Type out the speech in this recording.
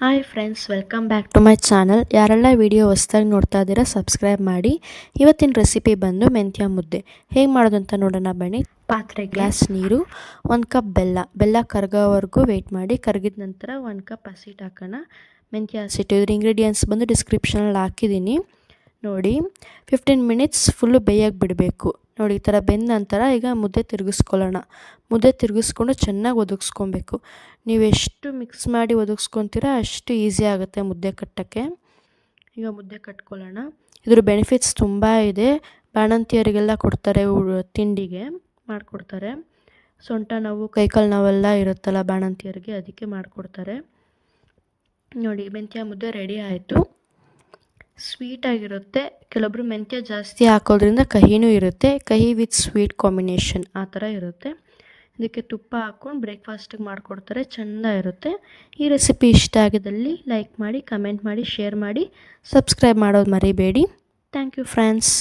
Hi friends, welcome back to my channel. ಯಾರೆಲ್ಲ video ಹೊಸ್ದಾಗಿ ನೋಡ್ತಾ ಇದ್ದೀರಾ ಸಬ್ಸ್ಕ್ರೈಬ್ ಮಾಡಿ. ಇವತ್ತಿನ ರೆಸಿಪಿ ಬಂದು ಮೆಂತ್ಯ ಮುದ್ದೆ ಹೇಗೆ ಮಾಡೋದು ಅಂತ ನೋಡೋಣ ಬನ್ನಿ. ಪಾತ್ರೆ ಗ್ಲಾಸ್ ನೀರು, 1 ಕಪ್ ಬೆಲ್ಲ ಕರಗೋವರೆಗೂ ವೆಯ್ಟ್ ಮಾಡಿ. ಕರಗಿದ ನಂತರ 1 ಕಪ್ ಹಸಿಟ್ಟು ಹಾಕೋಣ. ಮೆಂತ್ಯ ಹಸಿಟ್ಟು ಇದ್ರ ಇಂಗ್ರೀಡಿಯೆಂಟ್ಸ್ ಬಂದು ಡಿಸ್ಕ್ರಿಪ್ಷನಲ್ಲಿ ಹಾಕಿದ್ದೀನಿ ನೋಡಿ. 15 ಮಿನಿಟ್ಸ್ ಫುಲ್ಲು ಬೇಯಕ್ಕೆ ಬಿಡಬೇಕು ನೋಡಿ. ಈ ಥರ ಬೆಂದ ನಂತರ ಈಗ ಮುದ್ದೆ ತಿರುಗಿಸ್ಕೊಳ್ಳೋಣ. ಮುದ್ದೆ ತಿರುಗಿಸ್ಕೊಂಡು ಚೆನ್ನಾಗಿ ಒದಗಿಸ್ಕೊಬೇಕು. ನೀವು ಎಷ್ಟು ಮಿಕ್ಸ್ ಮಾಡಿ ಒದಗಿಸ್ಕೊತೀರಾ ಅಷ್ಟು ಈಸಿ ಆಗುತ್ತೆ ಮುದ್ದೆ ಕಟ್ಟೋಕ್ಕೆ. ಈಗ ಮುದ್ದೆ ಕಟ್ಕೊಳ್ಳೋಣ. ಇದ್ರ ಬೆನಿಫಿಟ್ಸ್ ತುಂಬ ಇದೆ. ಬಾಣಂತಿಯರಿಗೆಲ್ಲ ಕೊಡ್ತಾರೆ, ತಿಂಡಿಗೆ ಮಾಡಿಕೊಡ್ತಾರೆ. ಸೊಂಟ ನೋವು, ಕೈಕಾಲು ನೋವೆಲ್ಲ ಇರುತ್ತಲ್ಲ ಬಾಣಂತಿಯರಿಗೆ, ಅದಕ್ಕೆ ಮಾಡಿಕೊಡ್ತಾರೆ ನೋಡಿ. ಮೆಂತ್ಯ ಮುದ್ದೆ ರೆಡಿ ಆಯಿತು. ಸ್ವೀಟಾಗಿರುತ್ತೆ. ಕೆಲವೊಬ್ಬರು ಮೆಂತ್ಯ ಜಾಸ್ತಿ ಹಾಕೋದ್ರಿಂದ ಕಹಿನೂ ಇರುತ್ತೆ. ಕಹಿ ವಿತ್ ಸ್ವೀಟ್ ಕಾಂಬಿನೇಷನ್ ಆ ಥರ ಇರುತ್ತೆ. ಇದಕ್ಕೆ ತುಪ್ಪ ಹಾಕ್ಕೊಂಡು ಬ್ರೇಕ್ಫಾಸ್ಟಿಗೆ ಮಾಡಿಕೊಡ್ತಾರೆ, ಚೆಂದ ಇರುತ್ತೆ. ಈ ರೆಸಿಪಿ ಇಷ್ಟ ಆಗಿದ್ದಲ್ಲಿ ಲೈಕ್ ಮಾಡಿ, ಕಮೆಂಟ್ ಮಾಡಿ, ಶೇರ್ ಮಾಡಿ, ಸಬ್ಸ್ಕ್ರೈಬ್ ಮಾಡೋದು ಮರಿಬೇಡಿ. Thank you friends.